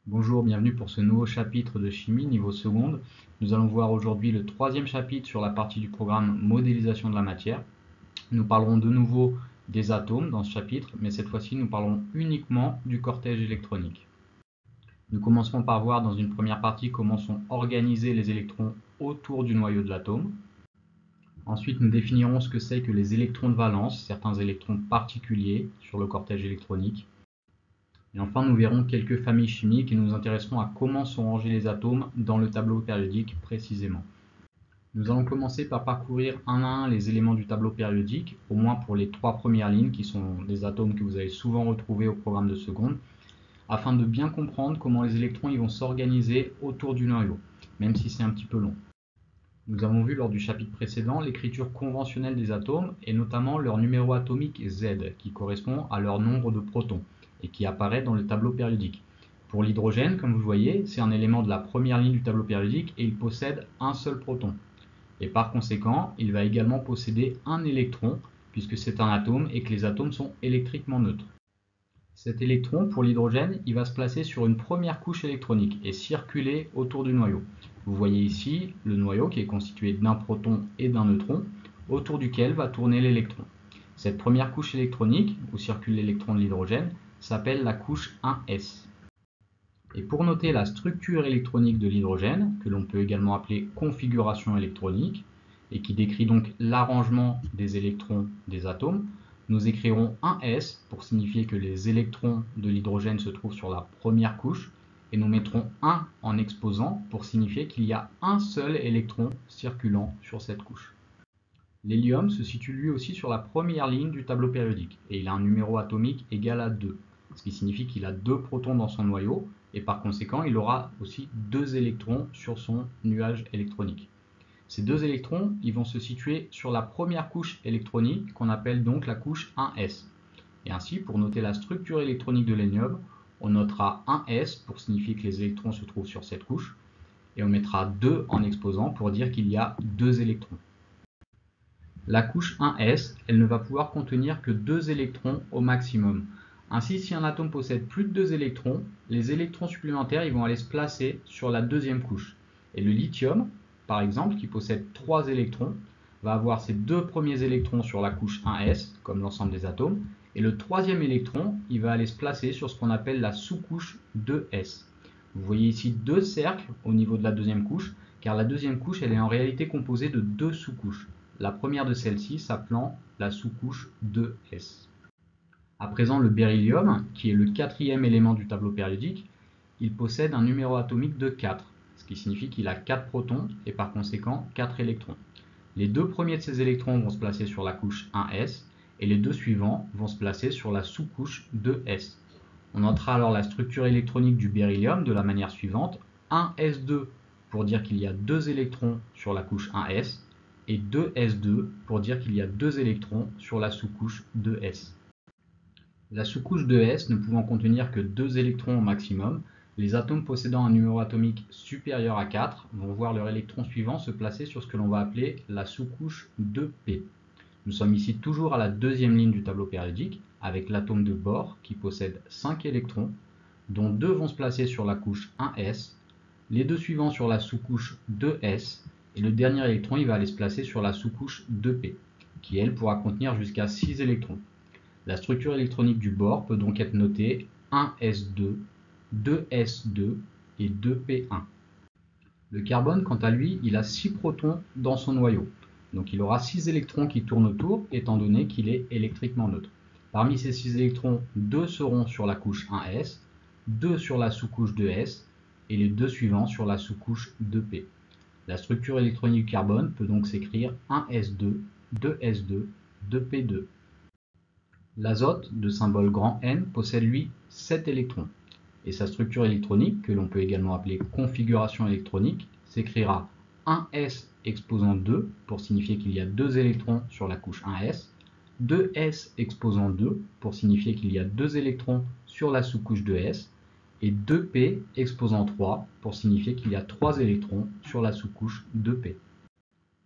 Bonjour, bienvenue pour ce nouveau chapitre de chimie niveau seconde. Nous allons voir aujourd'hui le troisième chapitre sur la partie du programme modélisation de la matière. Nous parlerons de nouveau des atomes dans ce chapitre, mais cette fois-ci nous parlerons uniquement du cortège électronique. Nous commencerons par voir dans une première partie comment sont organisés les électrons autour du noyau de l'atome. Ensuite, nous définirons ce que c'est que les électrons de valence, certains électrons particuliers sur le cortège électronique. Et enfin, nous verrons quelques familles chimiques et nous nous intéresserons à comment sont rangés les atomes dans le tableau périodique précisément. Nous allons commencer par parcourir un à un les éléments du tableau périodique, au moins pour les trois premières lignes qui sont des atomes que vous allez souvent retrouver au programme de seconde, afin de bien comprendre comment les électrons vont s'organiser autour du noyau, même si c'est un petit peu long. Nous avons vu lors du chapitre précédent l'écriture conventionnelle des atomes et notamment leur numéro atomique Z qui correspond à leur nombre de protons et qui apparaît dans le tableau périodique. Pour l'hydrogène, comme vous voyez, c'est un élément de la première ligne du tableau périodique et il possède un seul proton. Et par conséquent, il va également posséder un électron puisque c'est un atome et que les atomes sont électriquement neutres. Cet électron, pour l'hydrogène, il va se placer sur une première couche électronique et circuler autour du noyau. Vous voyez ici le noyau qui est constitué d'un proton et d'un neutron, autour duquel va tourner l'électron. Cette première couche électronique, où circule l'électron de l'hydrogène, s'appelle la couche 1s. Et pour noter la structure électronique de l'hydrogène, que l'on peut également appeler configuration électronique, et qui décrit donc l'arrangement des électrons des atomes, nous écrirons 1s pour signifier que les électrons de l'hydrogène se trouvent sur la première couche, et nous mettrons 1 en exposant pour signifier qu'il y a un seul électron circulant sur cette couche. L'hélium se situe lui aussi sur la première ligne du tableau périodique, et il a un numéro atomique égal à 2, ce qui signifie qu'il a 2 protons dans son noyau, et par conséquent il aura aussi 2 électrons sur son nuage électronique. Ces 2 électrons vont se situer sur la première couche électronique qu'on appelle donc la couche 1s. Et ainsi, pour noter la structure électronique de l'hélium, on notera 1s pour signifier que les électrons se trouvent sur cette couche, et on mettra 2 en exposant pour dire qu'il y a 2 électrons. La couche 1s, elle ne va pouvoir contenir que 2 électrons au maximum. Ainsi, si un atome possède plus de 2 électrons, les électrons supplémentaires vont aller se placer sur la deuxième couche. Et le lithium, par exemple, qui possède 3 électrons, va avoir ses 2 premiers électrons sur la couche 1s, comme l'ensemble des atomes, et le troisième électron, il va aller se placer sur ce qu'on appelle la sous-couche 2s. Vous voyez ici 2 cercles au niveau de la deuxième couche, car la deuxième couche, elle est en réalité composée de 2 sous-couches. La première de celles-ci s'appelant la sous-couche 2s. À présent, le beryllium, qui est le quatrième élément du tableau périodique, il possède un numéro atomique de 4, ce qui signifie qu'il a 4 protons et par conséquent 4 électrons. Les 2 premiers de ces électrons vont se placer sur la couche 1s et les 2 suivants vont se placer sur la sous-couche 2s. On notera alors la structure électronique du beryllium de la manière suivante, 1s2 pour dire qu'il y a 2 électrons sur la couche 1s, et 2s2 pour dire qu'il y a 2 électrons sur la sous-couche 2s. La sous-couche 2s ne pouvant contenir que 2 électrons au maximum, les atomes possédant un numéro atomique supérieur à 4 vont voir leur électron suivant se placer sur ce que l'on va appeler la sous-couche 2p. Nous sommes ici toujours à la deuxième ligne du tableau périodique, avec l'atome de bore qui possède 5 électrons, dont 2 vont se placer sur la couche 1s, les 2 suivants sur la sous-couche 2s, et le dernier électron il va aller se placer sur la sous-couche 2p, qui elle pourra contenir jusqu'à 6 électrons. La structure électronique du bore peut donc être notée 1s2, 2s2 et 2p1. Le carbone, quant à lui, il a 6 protons dans son noyau. Donc il aura 6 électrons qui tournent autour, étant donné qu'il est électriquement neutre. Parmi ces 6 électrons, 2 seront sur la couche 1s, 2 sur la sous-couche 2s, et les 2 suivants sur la sous-couche 2p. La structure électronique du carbone peut donc s'écrire 1s2, 2s2, 2p2. L'azote, de symbole grand N, possède lui 7 électrons. Et sa structure électronique, que l'on peut également appeler configuration électronique, s'écrira 1s exposant 2 pour signifier qu'il y a 2 électrons sur la couche 1s, 2s exposant 2 pour signifier qu'il y a 2 électrons sur la sous-couche 2s, et 2p exposant 3 pour signifier qu'il y a 3 électrons sur la sous-couche 2p.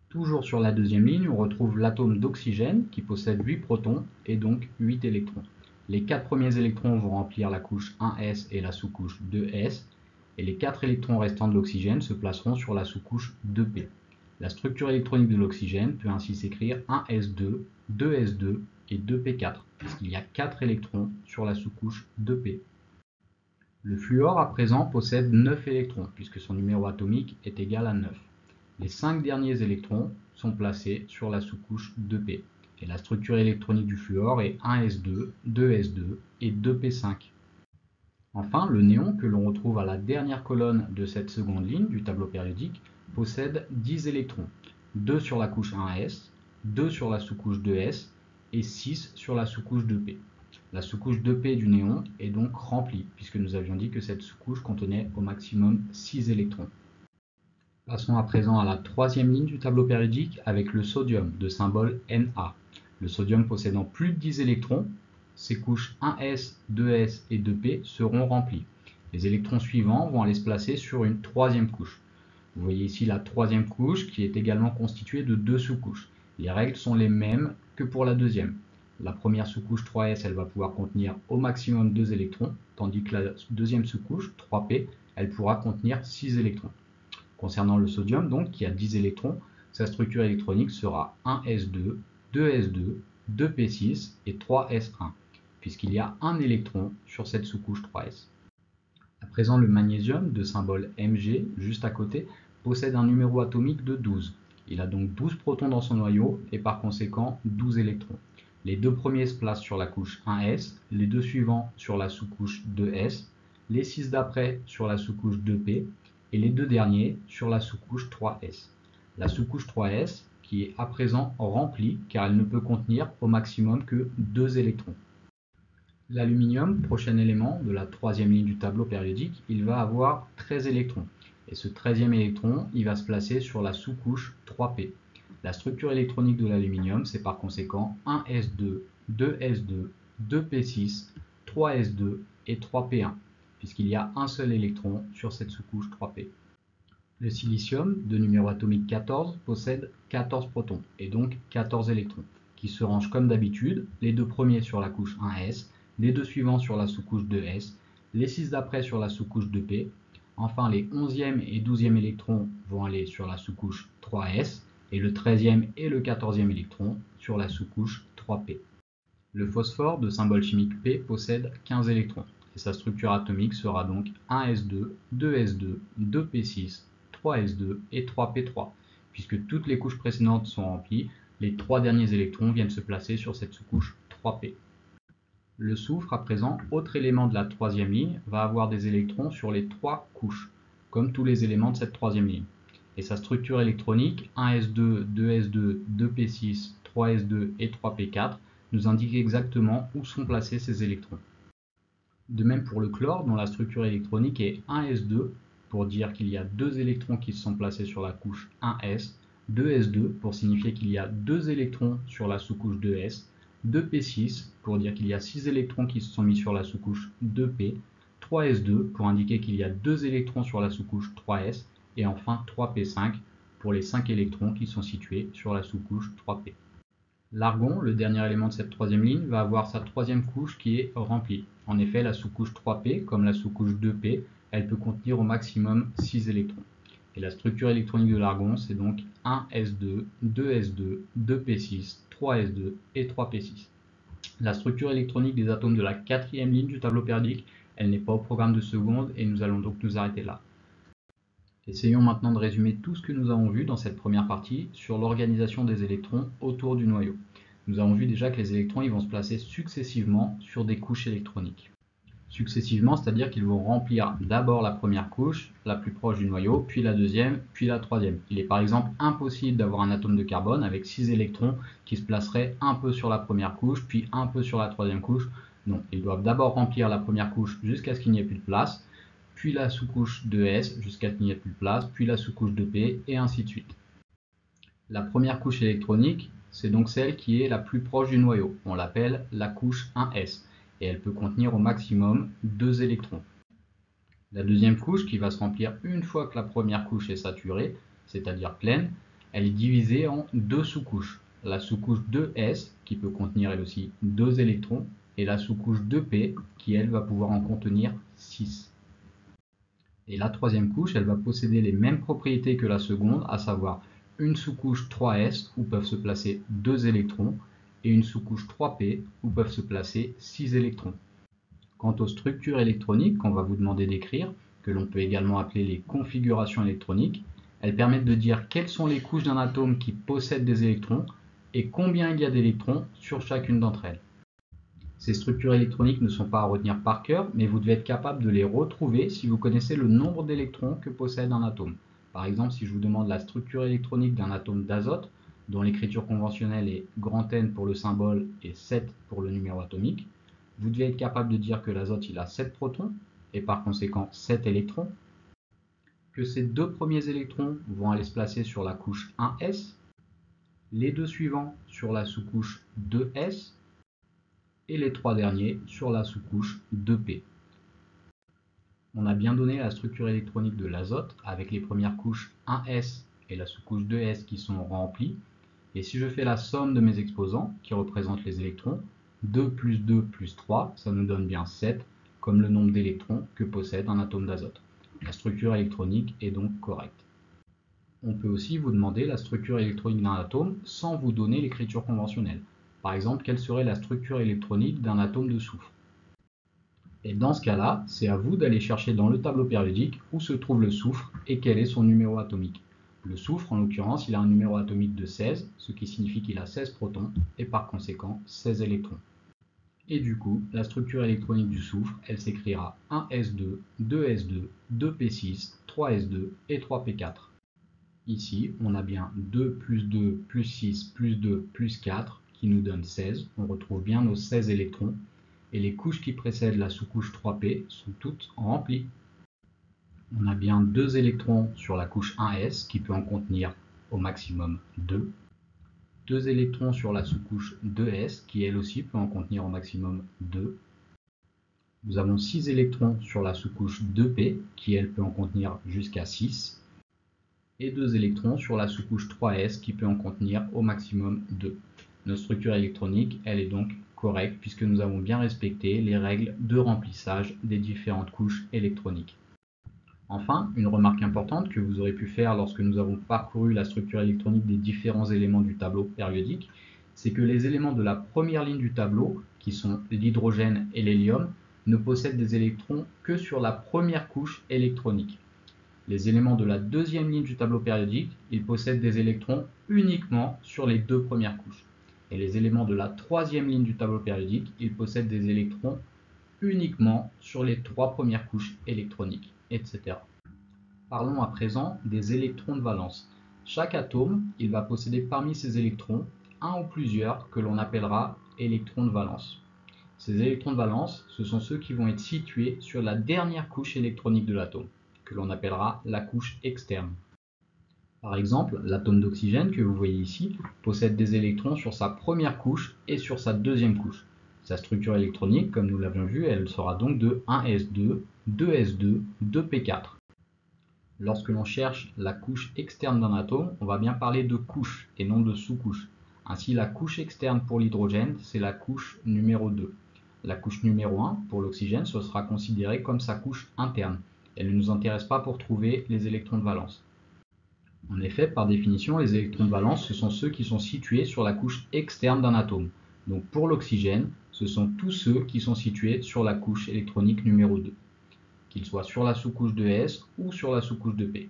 Toujours sur la deuxième ligne, on retrouve l'atome d'oxygène qui possède 8 protons et donc 8 électrons. Les 4 premiers électrons vont remplir la couche 1s et la sous-couche 2s, et les 4 électrons restants de l'oxygène se placeront sur la sous-couche 2p. La structure électronique de l'oxygène peut ainsi s'écrire 1s2, 2s2 et 2p4, puisqu'il y a 4 électrons sur la sous-couche 2p. Le fluor à présent possède 9 électrons, puisque son numéro atomique est égal à 9. Les 5 derniers électrons sont placés sur la sous-couche 2p, et la structure électronique du fluor est 1s2, 2s2 et 2p5. Enfin, le néon, que l'on retrouve à la dernière colonne de cette seconde ligne du tableau périodique, possède 10 électrons, 2 sur la couche 1s, 2 sur la sous-couche 2s et 6 sur la sous-couche 2p. La sous-couche 2p du néon est donc remplie, puisque nous avions dit que cette sous-couche contenait au maximum 6 électrons. Passons à présent à la troisième ligne du tableau périodique avec le sodium, de symbole Na. Le sodium possédant plus de 10 électrons, ses couches 1s, 2s et 2p seront remplies. Les électrons suivants vont aller se placer sur une troisième couche. Vous voyez ici la troisième couche qui est également constituée de 2 sous-couches. Les règles sont les mêmes que pour la deuxième. La première sous-couche 3s, elle va pouvoir contenir au maximum 2 électrons, tandis que la deuxième sous-couche 3p, elle pourra contenir 6 électrons. Concernant le sodium, donc, qui a 10 électrons, sa structure électronique sera 1s2, 2s2, 2p6 et 3s1, puisqu'il y a un électron sur cette sous-couche 3s. À présent, le magnésium, de symbole Mg, juste à côté, possède un numéro atomique de 12. Il a donc 12 protons dans son noyau et par conséquent 12 électrons. Les deux premiers se placent sur la couche 1s, les deux suivants sur la sous-couche 2s, les 6 d'après sur la sous-couche 2p et les deux derniers sur la sous-couche 3s. La sous-couche 3s qui est à présent remplie car elle ne peut contenir au maximum que 2 électrons. L'aluminium, prochain élément de la troisième ligne du tableau périodique, il va avoir 13 électrons. Et ce 13e électron, il va se placer sur la sous-couche 3p. La structure électronique de l'aluminium, c'est par conséquent 1s2, 2s2, 2p6, 3s2 et 3p1, puisqu'il y a un seul électron sur cette sous-couche 3p. Le silicium, de numéro atomique 14, possède 14 protons, et donc 14 électrons, qui se rangent comme d'habitude, les deux premiers sur la couche 1s, les deux suivants sur la sous-couche 2s, les 6 d'après sur la sous-couche 2p. Enfin, les 11e et 12e électrons vont aller sur la sous-couche 3s, et le 13e et le 14e électron sur la sous-couche 3p. Le phosphore, de symbole chimique P, possède 15 électrons, et sa structure atomique sera donc 1s2, 2s2, 2p6, 3s2 et 3p3. Puisque toutes les couches précédentes sont remplies, les 3 derniers électrons viennent se placer sur cette sous-couche 3p. Le soufre, à présent, autre élément de la troisième ligne, va avoir des électrons sur les 3 couches, comme tous les éléments de cette troisième ligne. Et sa structure électronique, 1s2, 2s2, 2p6, 3s2 et 3p4, nous indique exactement où sont placés ces électrons. De même pour le chlore, dont la structure électronique est 1s2, pour dire qu'il y a 2 électrons qui se sont placés sur la couche 1s, 2s2 pour signifier qu'il y a 2 électrons sur la sous-couche 2s, 2p6 pour dire qu'il y a 6 électrons qui se sont mis sur la sous-couche 2p, 3s2 pour indiquer qu'il y a 2 électrons sur la sous-couche 3s, et enfin 3p5 pour les 5 électrons qui sont situés sur la sous-couche 3p. L'argon, le dernier élément de cette troisième ligne, va avoir sa troisième couche qui est remplie. En effet, la sous-couche 3p, comme la sous-couche 2p, elle peut contenir au maximum 6 électrons. Et la structure électronique de l'argon, c'est donc 1s2, 2s2, 2p6, 3s2 et 3p6. La structure électronique des atomes de la quatrième ligne du tableau périodique, elle n'est pas au programme de seconde et nous allons donc nous arrêter là. Essayons maintenant de résumer tout ce que nous avons vu dans cette première partie sur l'organisation des électrons autour du noyau. Nous avons vu déjà que les électrons ils vont se placer successivement sur des couches électroniques. Successivement, c'est-à-dire qu'ils vont remplir d'abord la première couche, la plus proche du noyau, puis la deuxième, puis la troisième. Il est par exemple impossible d'avoir un atome de carbone avec 6 électrons qui se placeraient un peu sur la première couche, puis un peu sur la troisième couche. Non, ils doivent d'abord remplir la première couche jusqu'à ce qu'il n'y ait plus de place, puis la sous-couche 2s jusqu'à ce qu'il n'y ait plus de place, puis la sous-couche 2p, et ainsi de suite. La première couche électronique, c'est donc celle qui est la plus proche du noyau. On l'appelle la couche 1s. Et elle peut contenir au maximum 2 électrons. La deuxième couche, qui va se remplir une fois que la première couche est saturée, c'est-à-dire pleine, elle est divisée en 2 sous-couches. La sous-couche 2s, qui peut contenir elle aussi 2 électrons, et la sous-couche 2p qui, elle, va pouvoir en contenir 6. Et la troisième couche, elle va posséder les mêmes propriétés que la seconde, à savoir une sous-couche 3s où peuvent se placer 2 électrons et une sous-couche 3p où peuvent se placer 6 électrons. Quant aux structures électroniques qu'on va vous demander d'écrire, que l'on peut également appeler les configurations électroniques, elles permettent de dire quelles sont les couches d'un atome qui possèdent des électrons et combien il y a d'électrons sur chacune d'entre elles. Ces structures électroniques ne sont pas à retenir par cœur, mais vous devez être capable de les retrouver si vous connaissez le nombre d'électrons que possède un atome. Par exemple, si je vous demande la structure électronique d'un atome d'azote, dont l'écriture conventionnelle est grand N pour le symbole et 7 pour le numéro atomique, vous devez être capable de dire que l'azote il a 7 protons et par conséquent 7 électrons, que ces deux premiers électrons vont aller se placer sur la couche 1s, les deux suivants sur la sous-couche 2s, et les trois derniers sur la sous-couche 2p. On a bien donné la structure électronique de l'azote avec les premières couches 1s et la sous-couche 2s qui sont remplies. Et si je fais la somme de mes exposants qui représentent les électrons, 2 plus 2 plus 3, ça nous donne bien 7 comme le nombre d'électrons que possède un atome d'azote. La structure électronique est donc correcte. On peut aussi vous demander la structure électronique d'un atome sans vous donner l'écriture conventionnelle. Par exemple, quelle serait la structure électronique d'un atome de soufre? Et dans ce cas-là, c'est à vous d'aller chercher dans le tableau périodique où se trouve le soufre et quel est son numéro atomique. Le soufre, en l'occurrence, il a un numéro atomique de 16, ce qui signifie qu'il a 16 protons et par conséquent 16 électrons. Et du coup, la structure électronique du soufre, elle s'écrira 1s2, 2s2, 2p6, 3s2 et 3p4. Ici, on a bien 2 plus 2 plus 6 plus 2 plus 4 qui nous donne 16. On retrouve bien nos 16 électrons. Et les couches qui précèdent la sous-couche 3p sont toutes remplies. On a bien 2 électrons sur la couche 1s qui peut en contenir au maximum 2. 2 électrons sur la sous-couche 2s qui elle aussi peut en contenir au maximum 2. Nous avons 6 électrons sur la sous-couche 2p qui elle peut en contenir jusqu'à 6. Et 2 électrons sur la sous-couche 3s qui peut en contenir au maximum 2. Notre structure électronique, elle est donc correcte puisque nous avons bien respecté les règles de remplissage des différentes couches électroniques. Enfin, une remarque importante que vous aurez pu faire lorsque nous avons parcouru la structure électronique des différents éléments du tableau périodique, c'est que les éléments de la première ligne du tableau, qui sont l'hydrogène et l'hélium, ne possèdent des électrons que sur la première couche électronique. Les éléments de la deuxième ligne du tableau périodique, ils possèdent des électrons uniquement sur les deux premières couches. Et les éléments de la troisième ligne du tableau périodique, ils possèdent des électrons uniquement sur les trois premières couches électroniques, etc. Parlons à présent des électrons de valence. Chaque atome, il va posséder parmi ses électrons un ou plusieurs que l'on appellera électrons de valence. Ces électrons de valence, ce sont ceux qui vont être situés sur la dernière couche électronique de l'atome, que l'on appellera la couche externe. Par exemple, l'atome d'oxygène que vous voyez ici possède des électrons sur sa première couche et sur sa deuxième couche. Sa structure électronique, comme nous l'avions vu, elle sera donc de 1s2, 2s2, 2p4. Lorsque l'on cherche la couche externe d'un atome, on va bien parler de couche et non de sous-couche. Ainsi, la couche externe pour l'hydrogène, c'est la couche numéro 2. La couche numéro 1 pour l'oxygène, ce sera considéré comme sa couche interne. Elle ne nous intéresse pas pour trouver les électrons de valence. En effet, par définition, les électrons de valence, ce sont ceux qui sont situés sur la couche externe d'un atome. Donc pour l'oxygène, ce sont tous ceux qui sont situés sur la couche électronique numéro 2, qu'ils soient sur la sous-couche de S ou sur la sous-couche de P.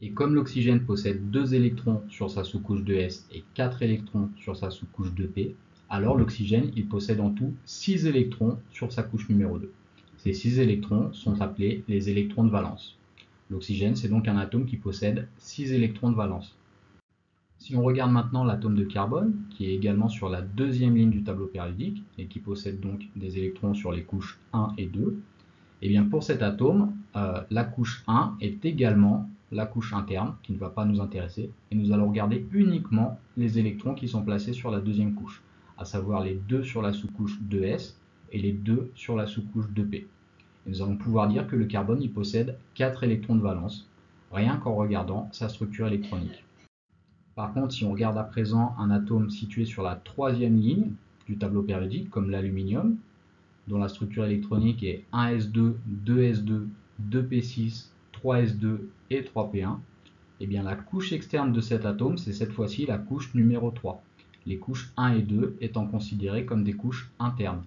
Et comme l'oxygène possède 2 électrons sur sa sous-couche de S et 4 électrons sur sa sous-couche de P, alors l'oxygène il possède en tout 6 électrons sur sa couche numéro 2. Ces 6 électrons sont appelés les électrons de valence. L'oxygène, c'est donc un atome qui possède 6 électrons de valence. Si on regarde maintenant l'atome de carbone, qui est également sur la deuxième ligne du tableau périodique, et qui possède donc des électrons sur les couches 1 et 2, et bien pour cet atome, la couche 1 est également la couche interne, qui ne va pas nous intéresser, et nous allons regarder uniquement les électrons qui sont placés sur la deuxième couche, à savoir les 2 sur la sous-couche 2s et les 2 sur la sous-couche 2p. Et nous allons pouvoir dire que le carbone il possède 4 électrons de valence, rien qu'en regardant sa structure électronique. Par contre, si on regarde à présent un atome situé sur la troisième ligne du tableau périodique, comme l'aluminium, dont la structure électronique est 1s2, 2s2, 2p6, 3s2 et 3p1, eh bien la couche externe de cet atome, c'est cette fois-ci la couche numéro 3, les couches 1 et 2 étant considérées comme des couches internes.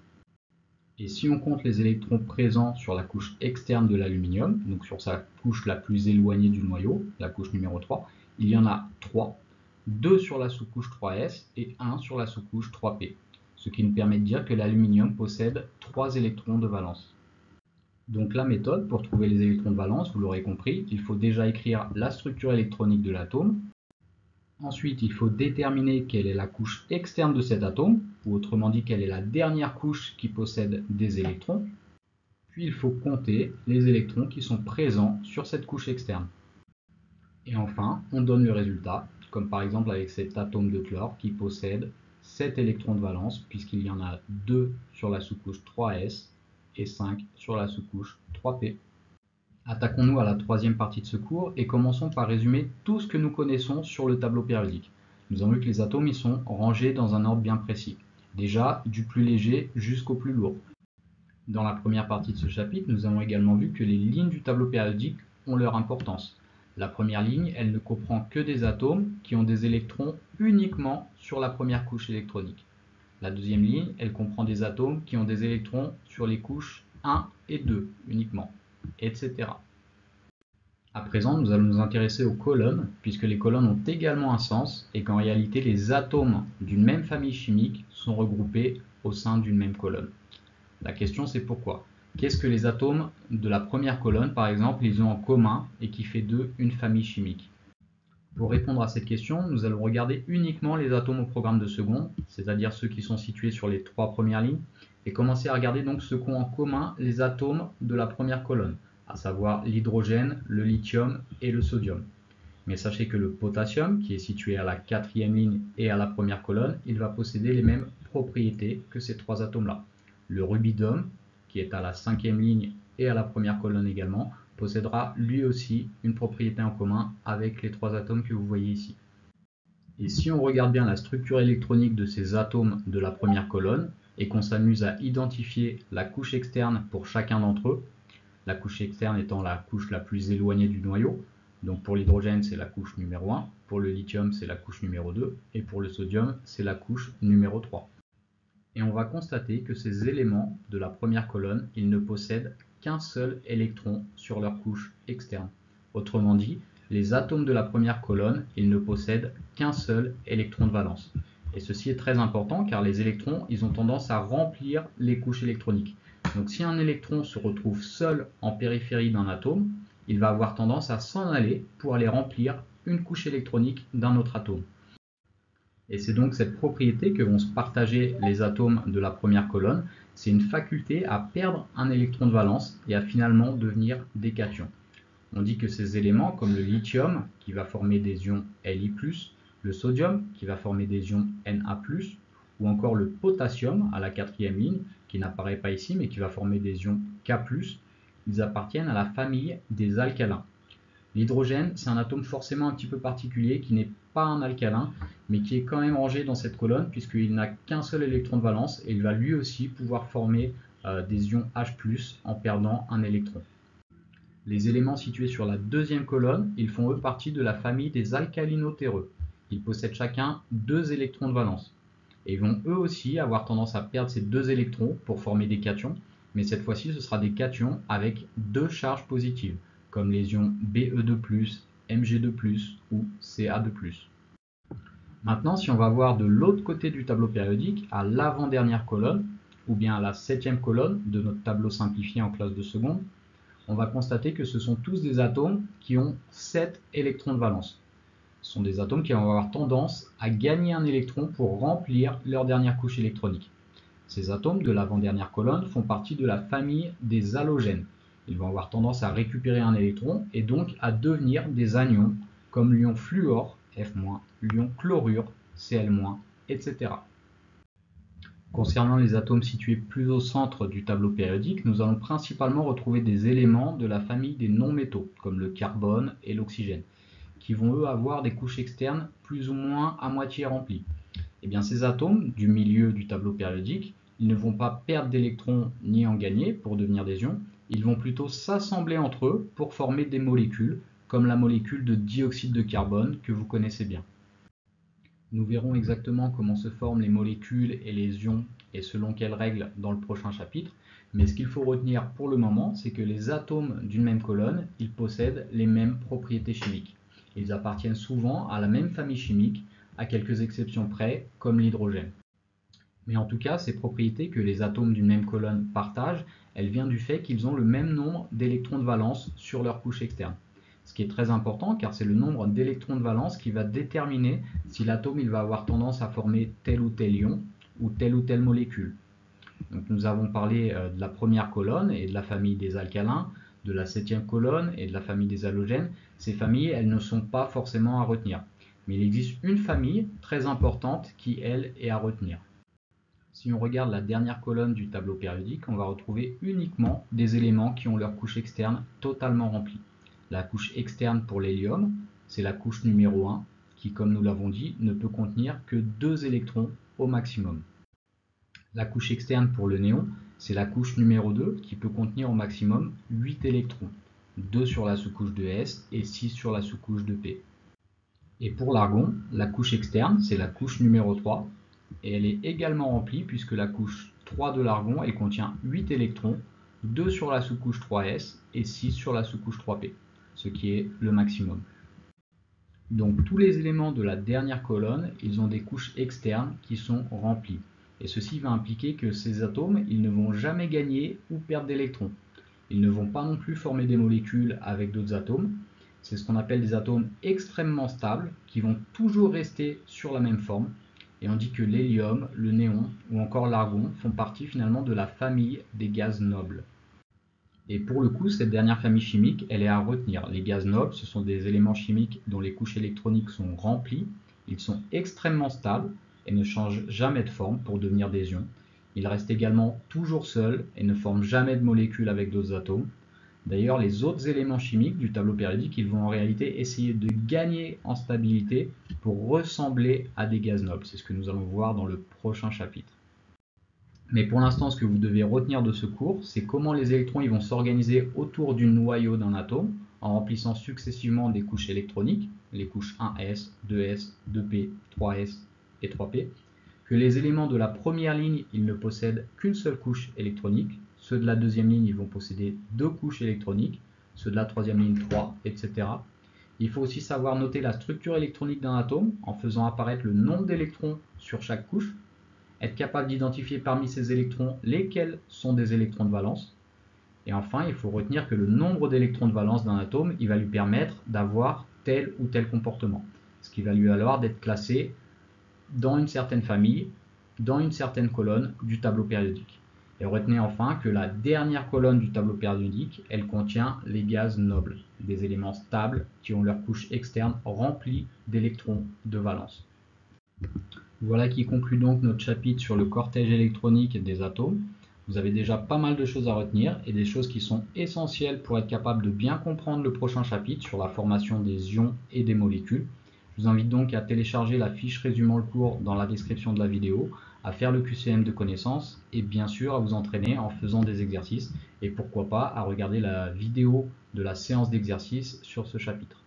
Et si on compte les électrons présents sur la couche externe de l'aluminium, donc sur sa couche la plus éloignée du noyau, la couche numéro 3, il y en a 3, 2 sur la sous-couche 3s et 1 sur la sous-couche 3p, ce qui nous permet de dire que l'aluminium possède 3 électrons de valence. Donc la méthode pour trouver les électrons de valence, vous l'aurez compris, il faut déjà écrire la structure électronique de l'atome. Ensuite, il faut déterminer quelle est la couche externe de cet atome, ou autrement dit, quelle est la dernière couche qui possède des électrons. Puis il faut compter les électrons qui sont présents sur cette couche externe. Et enfin, on donne le résultat, comme par exemple avec cet atome de chlore qui possède 7 électrons de valence, puisqu'il y en a 2 sur la sous-couche 3s et 5 sur la sous-couche 3p. Attaquons-nous à la troisième partie de ce cours et commençons par résumer tout ce que nous connaissons sur le tableau périodique. Nous avons vu que les atomes y sont rangés dans un ordre bien précis, déjà du plus léger jusqu'au plus lourd. Dans la première partie de ce chapitre, nous avons également vu que les lignes du tableau périodique ont leur importance. La première ligne, elle ne comprend que des atomes qui ont des électrons uniquement sur la première couche électronique. La deuxième ligne, elle comprend des atomes qui ont des électrons sur les couches 1 et 2 uniquement, etc. À présent, nous allons nous intéresser aux colonnes, puisque les colonnes ont également un sens et qu'en réalité, les atomes d'une même famille chimique sont regroupés au sein d'une même colonne. La question, c'est pourquoi? Qu'est-ce que les atomes de la première colonne, par exemple, ils ont en commun et qui fait d'eux une famille chimique? Pour répondre à cette question, nous allons regarder uniquement les atomes au programme de seconde, c'est-à-dire ceux qui sont situés sur les 3 premières lignes, et commencer à regarder donc ce qu'ont en commun les atomes de la première colonne, à savoir l'hydrogène, le lithium et le sodium. Mais sachez que le potassium, qui est situé à la 4e ligne et à la première colonne, il va posséder les mêmes propriétés que ces 3 atomes-là. Le rubidium, qui est à la 5e ligne et à la première colonne également, possédera lui aussi une propriété en commun avec les 3 atomes que vous voyez ici. Et si on regarde bien la structure électronique de ces atomes de la première colonne et qu'on s'amuse à identifier la couche externe pour chacun d'entre eux, la couche externe étant la couche la plus éloignée du noyau, donc pour l'hydrogène c'est la couche numéro 1, pour le lithium c'est la couche numéro 2 et pour le sodium c'est la couche numéro 3. Et on va constater que ces éléments de la première colonne, ils ne possèdent qu'un seul électron sur leur couche externe. Autrement dit, les atomes de la première colonne, ils ne possèdent qu'un seul électron de valence. Et ceci est très important car les électrons, ils ont tendance à remplir les couches électroniques. Donc si un électron se retrouve seul en périphérie d'un atome, il va avoir tendance à s'en aller pour aller remplir une couche électronique d'un autre atome. Et c'est donc cette propriété que vont se partager les atomes de la première colonne, c'est une faculté à perdre un électron de valence et à finalement devenir des cations. On dit que ces éléments, comme le lithium qui va former des ions Li+, le sodium qui va former des ions Na+, ou encore le potassium à la 4e ligne, qui n'apparaît pas ici mais qui va former des ions K+, ils appartiennent à la famille des alcalins. L'hydrogène, c'est un atome forcément un petit peu particulier qui n'est pas un alcalin, mais qui est quand même rangé dans cette colonne puisqu'il n'a qu'un seul électron de valence et il va lui aussi pouvoir former des ions H+ en perdant un électron. Les éléments situés sur la deuxième colonne, ils font eux partie de la famille des alcalino-terreux. Ils possèdent chacun 2 électrons de valence. Et ils vont eux aussi avoir tendance à perdre ces 2 électrons pour former des cations, mais cette fois-ci ce sera des cations avec 2 charges positives, comme les ions Be2+, Mg2+, ou Ca2+. Maintenant, si on va voir de l'autre côté du tableau périodique, à l'avant-dernière colonne, ou bien à la 7e colonne de notre tableau simplifié en classe de seconde, on va constater que ce sont tous des atomes qui ont 7 électrons de valence. Ce sont des atomes qui vont avoir tendance à gagner un électron pour remplir leur dernière couche électronique. Ces atomes de l'avant-dernière colonne font partie de la famille des halogènes. Ils vont avoir tendance à récupérer un électron et donc à devenir des anions comme l'ion fluor, F-, l'ion chlorure, Cl-, etc. Concernant les atomes situés plus au centre du tableau périodique, nous allons principalement retrouver des éléments de la famille des non-métaux, comme le carbone et l'oxygène, qui vont eux avoir des couches externes plus ou moins à moitié remplies. Eh bien, ces atomes du milieu du tableau périodique, ils ne vont pas perdre d'électrons ni en gagner pour devenir des ions, ils vont plutôt s'assembler entre eux pour former des molécules, comme la molécule de dioxyde de carbone que vous connaissez bien. Nous verrons exactement comment se forment les molécules et les ions et selon quelles règles dans le prochain chapitre, mais ce qu'il faut retenir pour le moment, c'est que les atomes d'une même colonne, ils possèdent les mêmes propriétés chimiques. Ils appartiennent souvent à la même famille chimique, à quelques exceptions près, comme l'hydrogène. Mais en tout cas, ces propriétés que les atomes d'une même colonne partagent, elles viennent du fait qu'ils ont le même nombre d'électrons de valence sur leur couche externe. Ce qui est très important car c'est le nombre d'électrons de valence qui va déterminer si l'atome va avoir tendance à former tel ou tel ion ou telle molécule. Donc nous avons parlé de la première colonne et de la famille des alcalins, de la 7e colonne et de la famille des halogènes. Ces familles, elles ne sont pas forcément à retenir. Mais il existe une famille très importante qui, elle, est à retenir. Si on regarde la dernière colonne du tableau périodique, on va retrouver uniquement des éléments qui ont leur couche externe totalement remplie. La couche externe pour l'hélium, c'est la couche numéro 1, qui, comme nous l'avons dit, ne peut contenir que 2 électrons au maximum. La couche externe pour le néon, c'est la couche numéro 2, qui peut contenir au maximum 8 électrons, 2 sur la sous-couche de S et 6 sur la sous-couche de P. Et pour l'argon, la couche externe, c'est la couche numéro 3, et elle est également remplie puisque la couche 3 de l'argon, elle contient 8 électrons, 2 sur la sous-couche 3s et 6 sur la sous-couche 3p, ce qui est le maximum. Donc tous les éléments de la dernière colonne, ils ont des couches externes qui sont remplies. Et ceci va impliquer que ces atomes, ils ne vont jamais gagner ou perdre d'électrons. Ils ne vont pas non plus former des molécules avec d'autres atomes. C'est ce qu'on appelle des atomes extrêmement stables qui vont toujours rester sur la même forme. Et on dit que l'hélium, le néon ou encore l'argon font partie finalement de la famille des gaz nobles. Et pour le coup, cette dernière famille chimique, elle est à retenir. Les gaz nobles, ce sont des éléments chimiques dont les couches électroniques sont remplies. Ils sont extrêmement stables et ne changent jamais de forme pour devenir des ions. Ils restent également toujours seuls et ne forment jamais de molécules avec d'autres atomes. D'ailleurs, les autres éléments chimiques du tableau périodique, ils vont en réalité essayer de gagner en stabilité pour ressembler à des gaz nobles. C'est ce que nous allons voir dans le prochain chapitre. Mais pour l'instant, ce que vous devez retenir de ce cours, c'est comment les électrons ils vont s'organiser autour du noyau d'un atome en remplissant successivement des couches électroniques, les couches 1s, 2s, 2p, 3s et 3p, que les éléments de la première ligne, ils ne possèdent qu'une seule couche électronique, ceux de la deuxième ligne, ils vont posséder 2 couches électroniques, ceux de la troisième ligne 3, etc. Il faut aussi savoir noter la structure électronique d'un atome en faisant apparaître le nombre d'électrons sur chaque couche, être capable d'identifier parmi ces électrons lesquels sont des électrons de valence. Et enfin, il faut retenir que le nombre d'électrons de valence d'un atome, il va lui permettre d'avoir tel ou tel comportement, ce qui va lui valoir d'être classé dans une certaine famille, dans une certaine colonne du tableau périodique. Et retenez enfin que la dernière colonne du tableau périodique, elle contient les gaz nobles, des éléments stables qui ont leur couche externe remplie d'électrons de valence. Voilà qui conclut donc notre chapitre sur le cortège électronique des atomes. Vous avez déjà pas mal de choses à retenir et des choses qui sont essentielles pour être capable de bien comprendre le prochain chapitre sur la formation des ions et des molécules. Je vous invite donc à télécharger la fiche résumant le cours dans la description de la vidéo, à faire le QCM de connaissances et bien sûr à vous entraîner en faisant des exercices et pourquoi pas à regarder la vidéo de la séance d'exercice sur ce chapitre.